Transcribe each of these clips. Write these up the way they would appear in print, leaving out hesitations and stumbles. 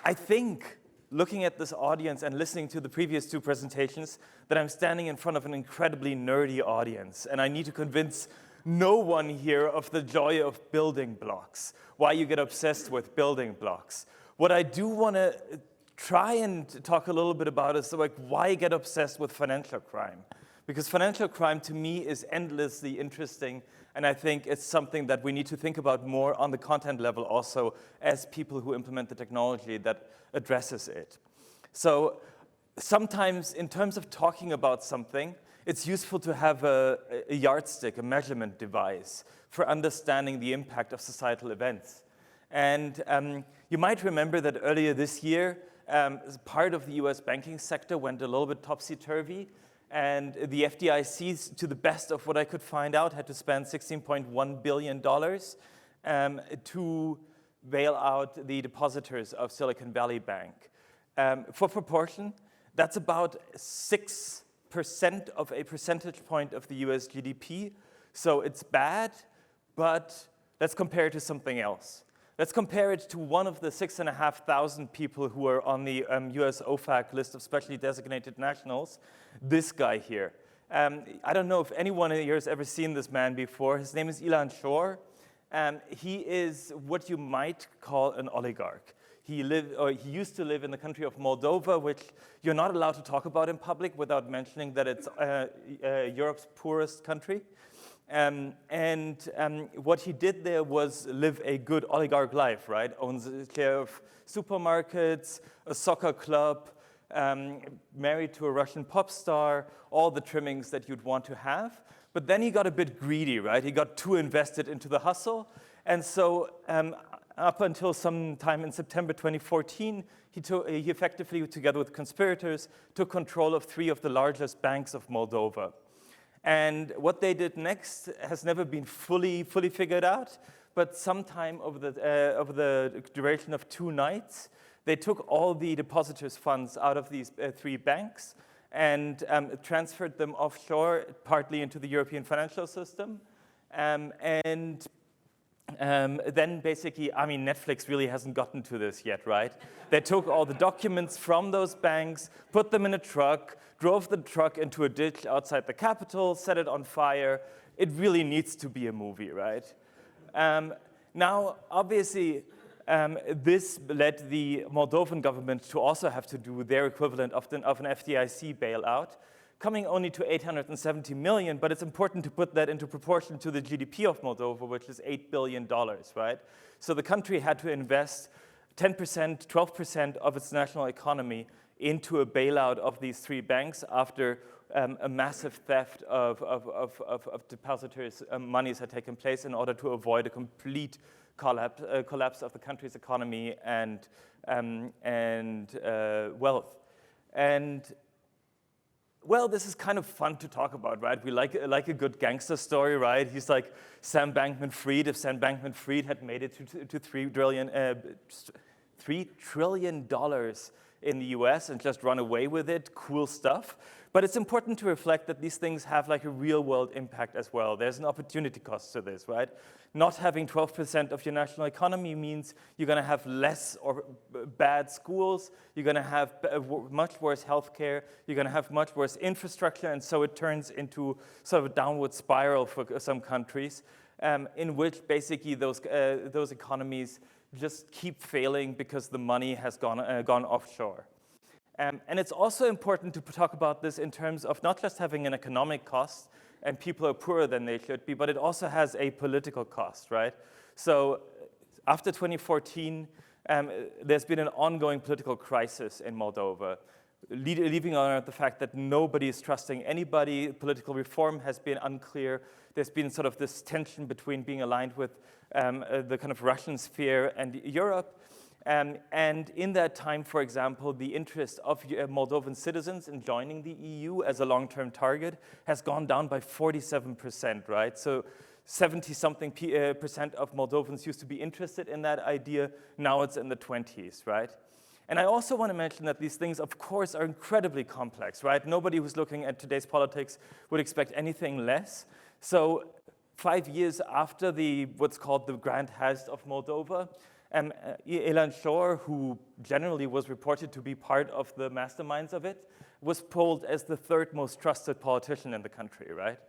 I think, looking at this audience and listening to the previous two presentations, that I'm standing in front of an incredibly nerdy audience, and I need to convince no one here of the joy of building blocks, why you get obsessed with building blocks. What I do want to try and talk a little bit about is like why get obsessed with financial crime? Because financial crime to me is endlessly interesting, and I think it's something that we need to think about more on the content level also as people who implement the technology that addresses it. So sometimes in terms of talking about something, it's useful to have a yardstick, a measurement device for understanding the impact of societal events. And you might remember that earlier this year, part of the US banking sector went a little bit topsy-turvy, and the FDIC, to the best of what I could find out, had to spend $16.1 billion to bail out the depositors of Silicon Valley Bank. For proportion, that's about 6% of a percentage point of the US GDP. So it's bad, but let's compare it to something else. Let's compare it to one of the 6,500 people who are on the US OFAC list of specially designated nationals, this guy here. I don't know if anyone here has ever seen this man before. His name is Ilan Shor. He is what you might call an oligarch. He used to live in the country of Moldova, which you're not allowed to talk about in public without mentioning that it's Europe's poorest country. What he did there was live a good oligarch life, right? Owns a share of supermarkets, a soccer club, married to a Russian pop star, all the trimmings that you'd want to have. But then he got a bit greedy, right? He got too invested into the hustle. And so up until sometime in September 2014, he effectively, together with conspirators, took control of 3 of the largest banks of Moldova. And what they did next has never been fully figured out, but sometime over the duration of 2 nights, they took all the depositors' funds out of these 3 banks and transferred them offshore, partly into the European financial system. Then basically, I mean, Netflix really hasn't gotten to this yet, right? They took all the documents from those banks, put them in a truck, drove the truck into a ditch outside the Capitol, set it on fire. It really needs to be a movie, right? Now, obviously, this led the Moldovan government to also have to do their equivalent of an FDIC bailout, coming only to 870 million, but it's important to put that into proportion to the GDP of Moldova, which is $8 billion, right? So the country had to invest 10%, 12% of its national economy into a bailout of these 3 banks after a massive theft of depositors' monies had taken place in order to avoid a complete collapse of the country's economy and wealth. And well, this is kind of fun to talk about, right? We like a good gangster story, right? He's like Sam Bankman-Fried. If Sam Bankman-Fried had made it to $3 trillion in the US and just run away with it, cool stuff. But it's important to reflect that these things have like a real world impact as well. There's an opportunity cost to this, right? Not having 12% of your national economy means you're gonna have less or bad schools, you're gonna have much worse healthcare, you're gonna have much worse infrastructure, and so it turns into sort of a downward spiral for some countries in which basically those economies just keep failing because the money has gone offshore. And it's also important to talk about this in terms of not just having an economic cost and people are poorer than they should be, but it also has a political cost, right? So after 2014, there's been an ongoing political crisis in Moldova, leaving on the fact that nobody is trusting anybody. Political reform has been unclear. There's been sort of this tension between being aligned with the kind of Russian sphere and Europe. And in that time, for example, the interest of Moldovan citizens in joining the EU as a long-term target has gone down by 47%, right? So 70-something percent of Moldovans used to be interested in that idea. Now it's in the 20s, right? And I also want to mention that these things, of course, are incredibly complex, right? Nobody who's looking at today's politics would expect anything less. So 5 years after what's called the Grand Heist of Moldova, Ilan Shor, who generally was reported to be part of the masterminds of it, was polled as the third most trusted politician in the country, right?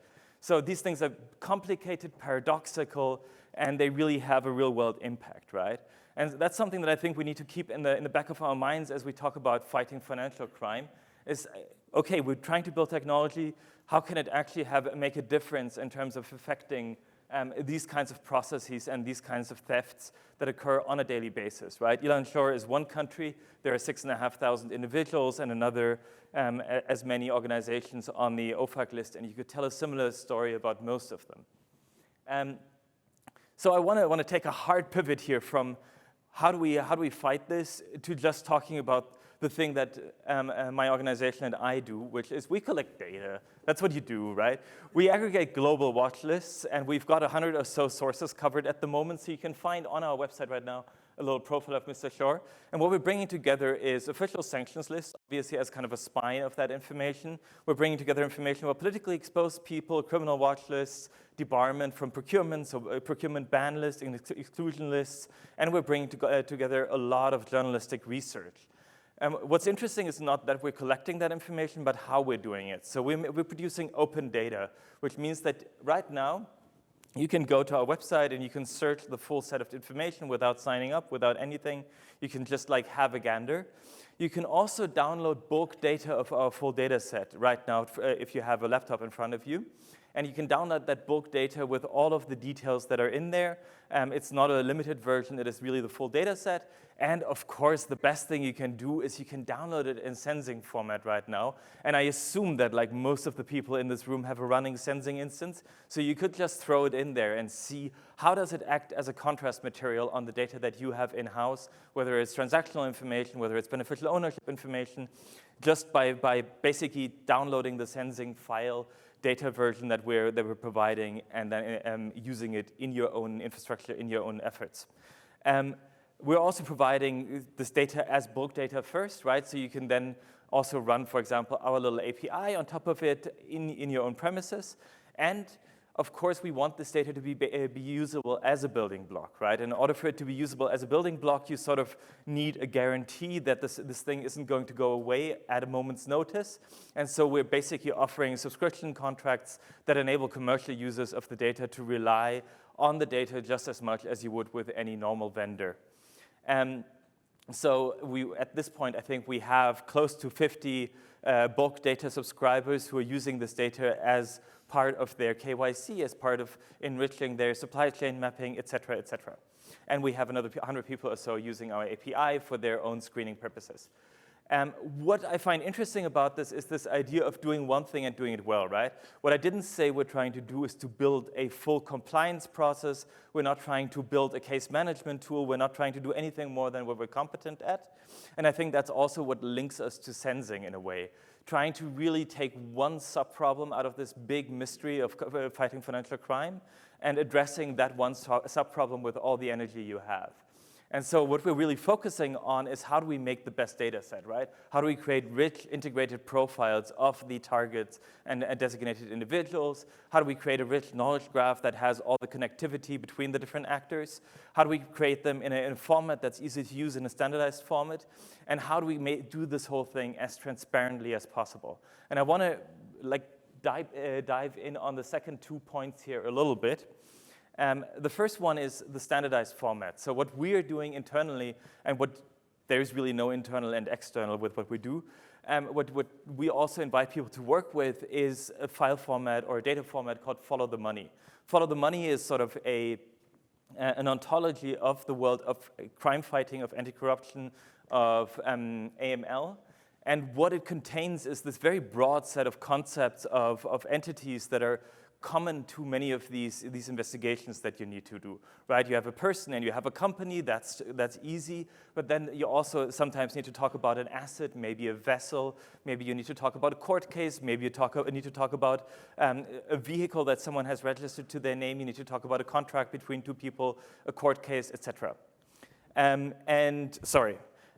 So these things are complicated, paradoxical, and they really have a real-world impact, right? And that's something that I think we need to keep in the back of our minds as we talk about fighting financial crime, is, okay, we're trying to build technology, how can it actually make a difference in terms of affecting these kinds of processes and these kinds of thefts that occur on a daily basis, right? Ilan Shor is one country. There are 6,500 individuals and another as many organizations on the OFAC list, and you could tell a similar story about most of them. So I want to take a hard pivot here from how do we fight this to just talking about the thing that my organization and I do, which is we collect data. That's what you do, right? We aggregate global watch lists, and we've got 100 or so sources covered at the moment, so you can find on our website right now a little profile of Mr. Shor. And what we're bringing together is official sanctions lists, obviously as kind of a spine of that information. We're bringing together information about politically exposed people, criminal watch lists, debarment from procurement, so procurement ban lists, exclusion lists, and we're bringing together a lot of journalistic research. What's interesting is not that we're collecting that information, but how we're doing it. So we're producing open data, which means that right now, you can go to our website and you can search the full set of information without signing up, without anything. You can just like have a gander. You can also download bulk data of our full data set right now if you have a laptop in front of you. And you can download that bulk data with all of the details that are in there. It's not a limited version, it is really the full data set. And of course, the best thing you can do is you can download it in Senzing format right now. And I assume that like most of the people in this room have a running Senzing instance. So you could just throw it in there and see how does it act as a contrast material on the data that you have in-house, whether it's transactional information, whether it's beneficial ownership information, just by basically downloading the Senzing file data version that we're providing and then using it in your own infrastructure, in your own efforts. We're also providing this data as bulk data first, right? So you can then also run, for example, our little API on top of it in your own premises. And of course, we want this data to be usable as a building block, right? In order for it to be usable as a building block, you sort of need a guarantee that this thing isn't going to go away at a moment's notice. And so we're basically offering subscription contracts that enable commercial users of the data to rely on the data just as much as you would with any normal vendor. So at this point, I think we have close to 50 bulk data subscribers who are using this data as part of their KYC, as part of enriching their supply chain mapping, et cetera, et cetera. And we have another 100 people or so using our API for their own screening purposes. What I find interesting about this is this idea of doing one thing and doing it well, right? What I didn't say we're trying to do is to build a full compliance process. We're not trying to build a case management tool. We're not trying to do anything more than what we're competent at. And I think that's also what links us to Senzing in a way, trying to really take one sub-problem out of this big mystery of fighting financial crime and addressing that one sub-problem with all the energy you have. And so what we're really focusing on is how do we make the best data set, right? How do we create rich integrated profiles of the targets and designated individuals? How do we create a rich knowledge graph that has all the connectivity between the different actors? How do we create them in a format that's easy to use in a standardized format? And how do we do this whole thing as transparently as possible? And I want to dive in on the second 2 points here a little bit. The first one is the standardized format. So what we are doing internally, and there is really no internal and external with what we do, what we also invite people to work with is a file format or a data format called Follow the Money. Follow the Money is sort of an ontology of the world of crime fighting, of anti-corruption, of AML. And what it contains is this very broad set of concepts of entities that are common to many of these investigations that you need to do, right? You have a person and you have a company, that's easy, but then you also sometimes need to talk about an asset, maybe a vessel, maybe you need to talk about a court case, maybe you need to talk about a vehicle that someone has registered to their name, you need to talk about a contract between two people, a court case, etc.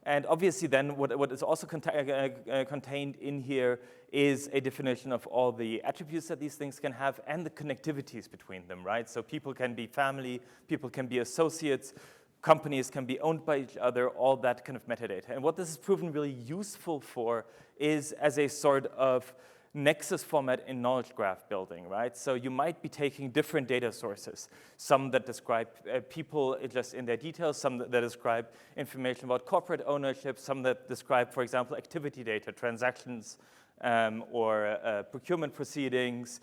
And obviously then what is also contained in here is a definition of all the attributes that these things can have and the connectivities between them, right? So people can be family, people can be associates, companies can be owned by each other, all that kind of metadata. And what this has proven really useful for is as a sort of nexus format in knowledge graph building, right? So you might be taking different data sources, some that describe people just in their details, some that describe information about corporate ownership, some that describe, for example, activity data, transactions, or procurement proceedings,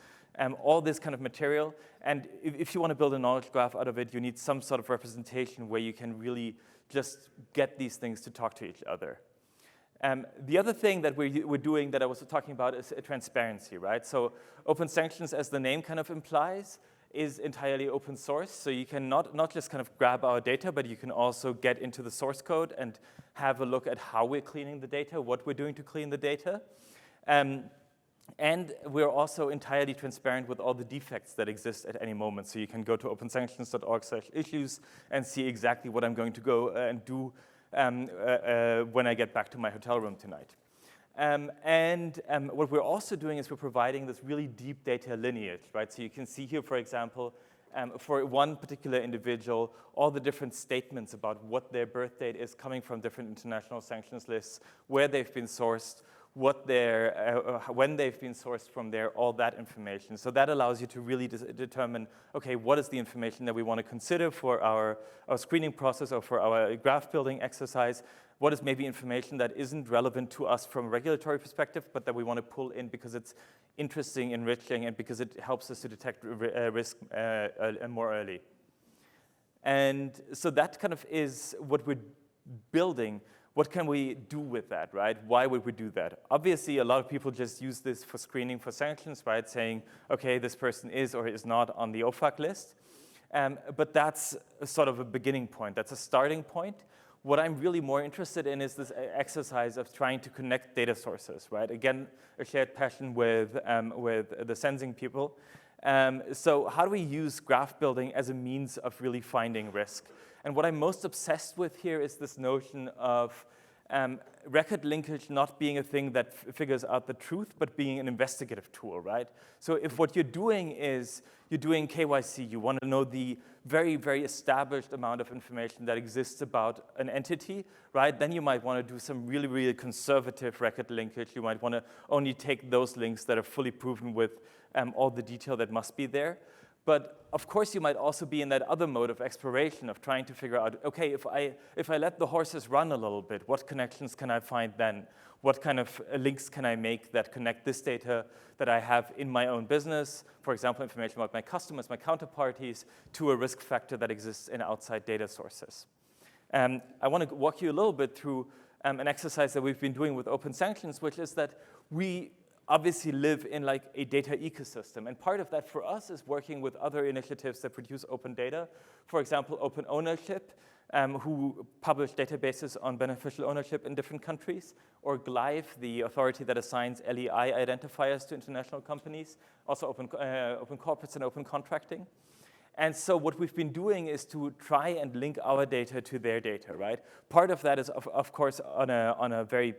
all this kind of material. And if you want to build a knowledge graph out of it, you need some sort of representation where you can really just get these things to talk to each other. The other thing that we're doing that I was talking about is transparency, right? So OpenSanctions, as the name kind of implies, is entirely open source. So you can not just kind of grab our data, but you can also get into the source code and have a look at how we're cleaning the data, what we're doing to clean the data. And we're also entirely transparent with all the defects that exist at any moment. So you can go to opensanctions.org/issues and see exactly what I'm going to go and do when I get back to my hotel room tonight. What we're also doing is we're providing this really deep data lineage, right? So you can see here, for example, for one particular individual, all the different statements about what their birth date is coming from different international sanctions lists, where they've been sourced, when they've been sourced from there, all that information. So that allows you to really determine, okay, what is the information that we want to consider for our screening process or for our graph building exercise? What is maybe information that isn't relevant to us from a regulatory perspective, but that we want to pull in because it's interesting, enriching, and because it helps us to detect risk more early. And so that kind of is what we're building. What can we do with that, right? Why would we do that? Obviously, a lot of people just use this for screening for sanctions, right? Saying, okay, this person is or is not on the OFAC list. But that's sort of a beginning point. That's a starting point. What I'm really more interested in is this exercise of trying to connect data sources, right? Again, a shared passion with the Senzing people. So how do we use graph building as a means of really finding risk? And what I'm most obsessed with here is this notion of record linkage not being a thing that figures out the truth, but being an investigative tool, right? So if what you're doing is you're doing KYC, you want to know the very, very established amount of information that exists about an entity, right? Then you might want to do some really, really conservative record linkage. You might want to only take those links that are fully proven with all the detail that must be there. But of course, you might also be in that other mode of exploration of trying to figure out, okay, if I let the horses run a little bit, what connections can I find then? What kind of links can I make that connect this data that I have in my own business, for example, information about my customers, my counterparties, to a risk factor that exists in outside data sources? I want to walk you a little bit through an exercise that we've been doing with OpenSanctions, which is that we obviously live in like a data ecosystem. And part of that for us is working with other initiatives that produce open data. For example, Open Ownership, who publish databases on beneficial ownership in different countries, or GLIVE, the authority that assigns LEI identifiers to international companies, also open corporates and open contracting. And so what we've been doing is to try and link our data to their data, right? Part of that is, of course, on a very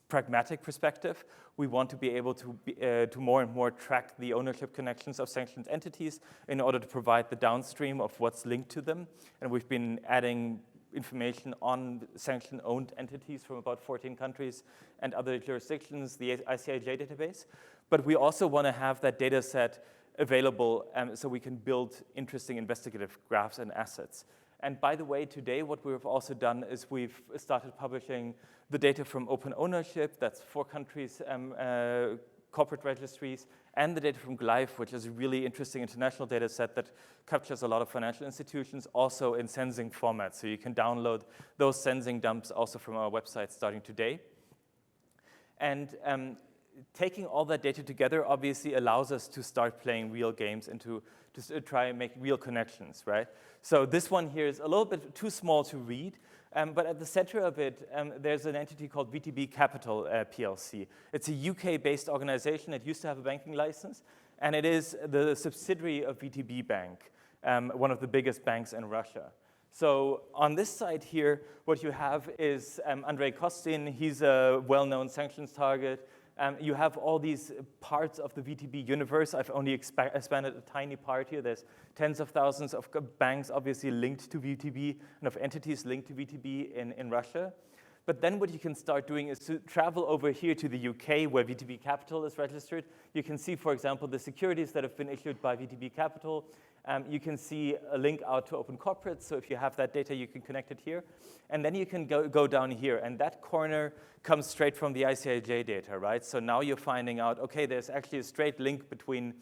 pragmatic perspective. We want to be able to more and more track the ownership connections of sanctioned entities in order to provide the downstream of what's linked to them. And we've been adding information on sanction-owned entities from about 14 countries and other jurisdictions, the ICIJ database. But we also want to have that data set available so we can build interesting investigative graphs and assets. And by the way, today what we've also done is we've started publishing the data from Open Ownership, that's 4 countries, corporate registries, and the data from GLIVE, which is a really interesting international data set that captures a lot of financial institutions, also in Senzing format. So you can download those Senzing dumps also from our website starting today. And taking all that data together obviously allows us to start playing real games and to try and make real connections, right? So this one here is a little bit too small to read, but at the center of it, there's an entity called VTB Capital PLC. It's a UK-based organization. It used to have a banking license, and it is the subsidiary of VTB Bank, one of the biggest banks in Russia. So on this side here, what you have is Andrei Kostin. He's a well-known sanctions target. You have all these parts of the VTB universe. I've only expanded a tiny part here. There's tens of thousands of banks obviously linked to VTB and of entities linked to VTB in Russia. But then what you can start doing is to travel over here to the UK where VTB Capital is registered. You can see, for example, the securities that have been issued by VTB Capital. You can see a link out to Open Corporates. So if you have that data, you can connect it here. And then you can go down here. And that corner comes straight from the ICIJ data, right? So now you're finding out, OK, there's actually a straight link between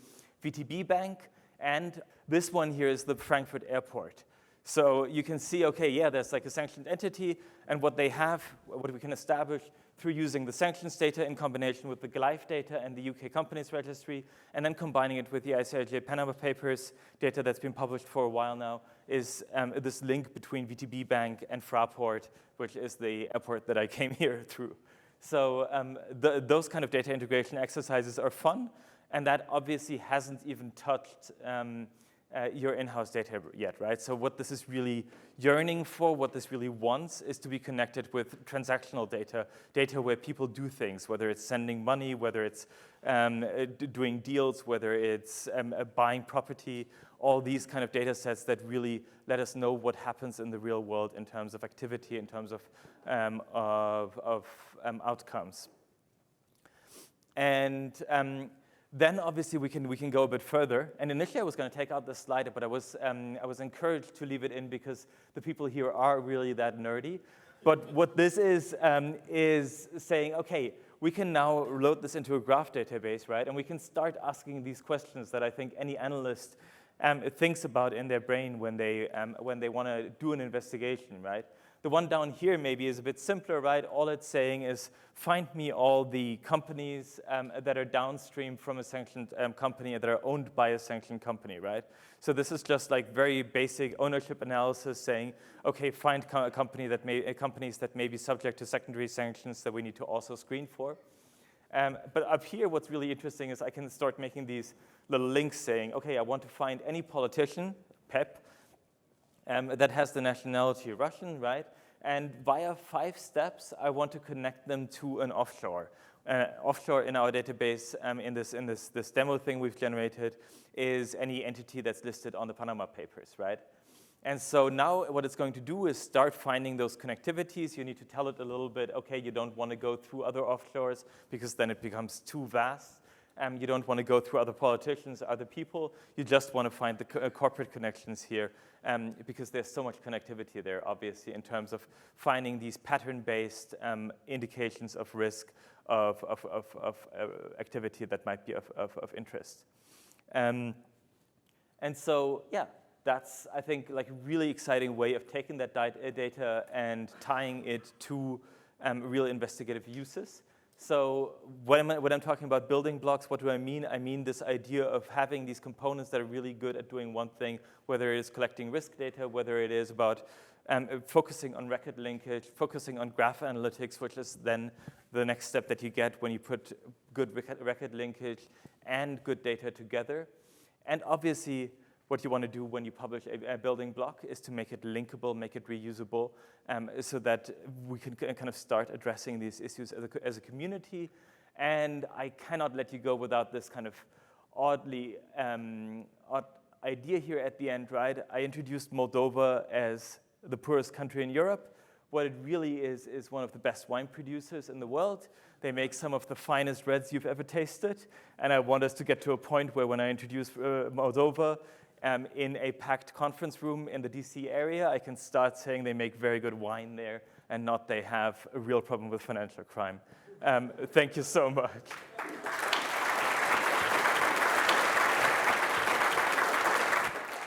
VTB Bank and this one here is the Frankfurt Airport. So you can see, OK, yeah, there's like a sanctioned entity. And what they have, what we can establish through using the sanctions data in combination with the GLIFE data and the UK Companies Registry, and then combining it with the ICIJ Panama Papers data that's been published for a while now, is this link between VTB Bank and Fraport, which is the airport that I came here through. So those kind of data integration exercises are fun, and that obviously hasn't even touched your in-house data yet, right? So what this is really yearning for, what this really wants, is to be connected with transactional data, data where people do things, whether it's sending money, whether it's doing deals, whether it's buying property, all these kind of data sets that really let us know what happens in the real world in terms of activity, in terms of outcomes. And then obviously we can go a bit further. And initially I was going to take out this slide, but I was encouraged to leave it in because the people here are really that nerdy. But what this is saying, OK, we can now load this into a graph database, right? And we can start asking these questions that I think any analyst thinks about in their brain when they want to do an investigation, right? The one down here maybe is a bit simpler, right? All it's saying is find me all the companies that are downstream from a sanctioned company that are owned by a sanctioned company, right? So this is just like very basic ownership analysis saying, okay, find companies that may be subject to secondary sanctions that we need to also screen for. But up here, what's really interesting is I can start making these little links saying, okay, I want to find any politician, PEP, that has the nationality Russian, right? And via 5 steps, I want to connect them to an offshore. Offshore in our database, in this demo thing we've generated, is any entity that's listed on the Panama Papers, right? And so now what it's going to do is start finding those connectivities. You need to tell it a little bit, okay, you don't want to go through other offshores because then it becomes too vast. You don't want to go through other politicians, other people. You just want to find the corporate connections here because there's so much connectivity there, obviously, in terms of finding these pattern-based indications of risk of activity that might be of interest. And so, yeah, that's, I think, like a really exciting way of taking that data and tying it to real investigative uses. So when I'm talking about building blocks, what do I mean? I mean this idea of having these components that are really good at doing one thing, whether it is collecting risk data, whether it is about focusing on record linkage, focusing on graph analytics, which is then the next step that you get when you put good record linkage and good data together. And obviously, what you want to do when you publish a building block is to make it linkable, make it reusable, so that we can kind of start addressing these issues as a community. And I cannot let you go without this kind of odd idea here at the end, right? I introduced Moldova as the poorest country in Europe. What it really is one of the best wine producers in the world. They make some of the finest reds you've ever tasted. And I want us to get to a point where when I introduce Moldova, in a packed conference room in the DC area, I can start saying they make very good wine there and not they have a real problem with financial crime. Thank you so much.